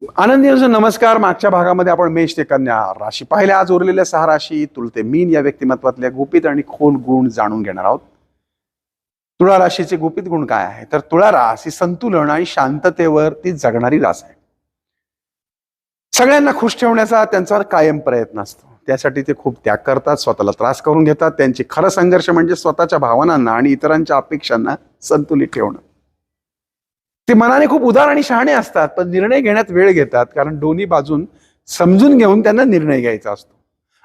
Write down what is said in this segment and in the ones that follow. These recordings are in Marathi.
आनंदी नमस्कार. मागच्या भागामध्ये आपण मेष ते कन्या राशी पाहिल्या. आज उरलेल्या 6 राशी तुल ते मीन या व्यक्तिमत्वातल्या गुपित आणि खोल गुण जाणून घेणार आहोत. तुळा राशीचे गुपित गुण काय आहे तर तुळा रास ही संतुलन आणि शांततेवर ती जगणारी रास आहे. सगळ्यांना खुश ठेवण्याचा त्यांचा कायम प्रयत्न असतो. त्यासाठी ते खूप त्याग करतात, स्वतःला त्रास करून घेतात. त्यांची खरं संघर्ष म्हणजे स्वतःच्या भावनांना आणि इतरांच्या अपेक्षांना संतुलित ठेवणं. ते मनाने खूप उदार आणि शहाणे असतात, पण निर्णय घेण्यात वेळ घेतात, कारण दोन्ही बाजून समजून घेऊन त्यांना निर्णय घ्यायचा असतो.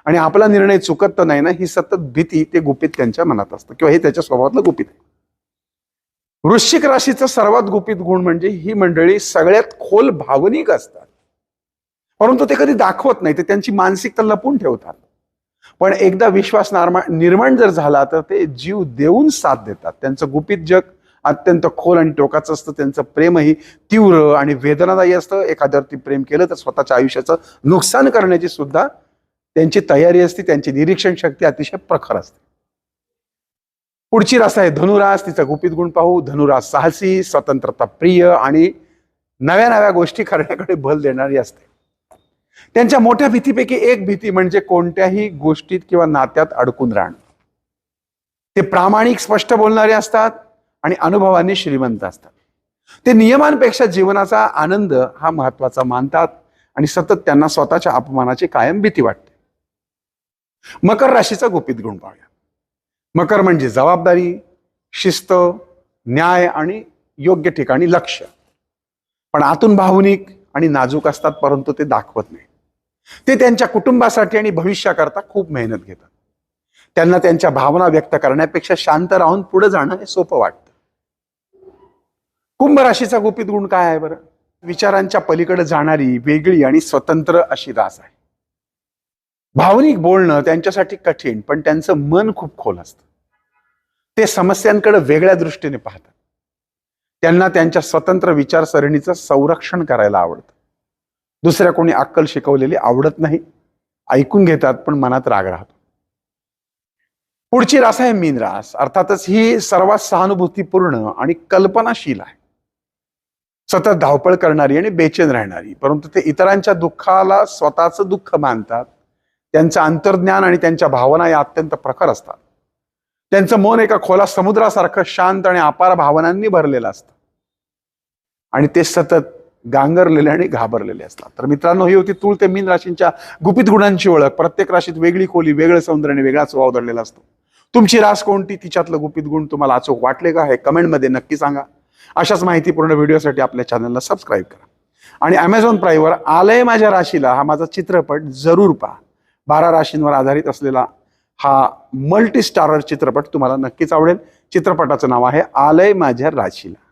आणि आपला निर्णय चुकत तर नाही ना, ही सतत भीती ते गुपित त्यांच्या मनात असतं, किंवा हे त्याच्या स्वभावातलं गुपित आहे. वृश्चिक राशीचं सर्वात गुपित गुण म्हणजे ही मंडळी सगळ्यात खोल भावनिक असतात, परंतु ते कधी दाखवत नाही. ते त्यांची मानसिकता लपून ठेवतात. पण एकदा विश्वास निर्माण जर झाला तर ते जीव देऊन साथ देतात. त्यांचं गुपित जग अत्यंत खोल आणि टोकाचं असतं. त्यांचं प्रेमही तीव्र आणि वेदनादायी असतं. एखाद्यावरती प्रेम केलं तर स्वतःच्या आयुष्याचं नुकसान करण्याची सुद्धा त्यांची तयारी असते. त्यांची निरीक्षण शक्ती अतिशय प्रखर असते. पुढची रास आहे धनुरास. तिचा गुपित गुण पाहू. धनुरास साहसी, स्वतंत्रता प्रिय आणि नव्या नव्या गोष्टी करण्याकडे भल देणारी असते. त्यांच्या मोठ्या भीतीपैकी एक भीती म्हणजे कोणत्याही गोष्टीत किंवा नात्यात अडकून राहणं. ते प्रामाणिक, स्पष्ट बोलणारे असतात आणि अनुभवांनी श्रीमंत असतात. ते नियमांपेक्षा जीवनाचा आनंद हा महत्वाचा मानतात आणि सतत त्यांना स्वतःच्या अपमानाची कायम भीती वाटते. मकर राशीचा गुपित गुण पाहूया. मकर म्हणजे जबाबदारी, शिस्त, न्याय आणि योग्य ठिकाणी लक्ष. पण आतून भावनिक आणि नाजूक असतात, परंतु ते दाखवत नाही. ते त्यांच्या कुटुंबासाठी आणि भविष्याकरता खूप मेहनत घेतात. त्यांना त्यांच्या भावना व्यक्त करण्यापेक्षा शांत राहून पुढे जाणं हे सोपं वाटतं. कुंभ राशीचा गुपित गुण काय आहे बरं? विचारांच्या पलीकडे जाणारी, वेगळी आणि स्वतंत्र अशी रास आहे. भावनिक बोलणं त्यांच्यासाठी कठीण, पण त्यांचं मन खूप खोल असतं. ते समस्यांकडे वेगळ्या दृष्टीने पाहतात. त्यांना त्यांच्या स्वतंत्र विचारसरणीचं संरक्षण करायला आवडतं. दुसऱ्या कोणी अक्कल शिकवलेली आवडत नाही. ऐकून घेतात, पण मनात राग राहतो. पुढची रास आहे मीन रास. अर्थातच ही सर्वात सहानुभूतीपूर्ण आणि कल्पनाशील आहे. सतत धावपळ करणारी आणि बेचैन राहणारी, परंतु ते इतरांच्या दुःखाला स्वतःचं दुःख मानतात. त्यांचं अंतर्ज्ञान आणि त्यांच्या भावना या अत्यंत प्रखर असतात. त्यांचं मन एका खोला समुद्रासारखं शांत आणि अपार भावनांनी भरलेलं असतं. आणि ते सतत गांगरलेले आणि घाबरलेले असतात. तर मित्रांनो, ही होती तुळ ते मीन राशींच्या गुपित गुणांची ओळख. प्रत्येक राशीत वेगळी खोली, वेगळं सौंदर्य आणि वेगळा स्वभाव दडलेला असतो. तुमची रास कोणती, तिच्यातलं गुपित गुण तुम्हाला अचूक वाटले का, हे कमेंटमध्ये नक्की सांगा. अशाच माहितीपूर्ण व्हिडिओसाठी आपल्या चॅनलला सबस्क्राईब करा. आणि Amazon प्राईमवर आलंय माझ्या राशीला हा माझा चित्रपट जरूर पहा. 12 राशींवर आधारित असलेला हा मल्टी स्टारर चित्रपट तुम्हाला नक्कीच आवडेल. चित्रपटाचं नाव आहे आलंय माझ्या राशीला.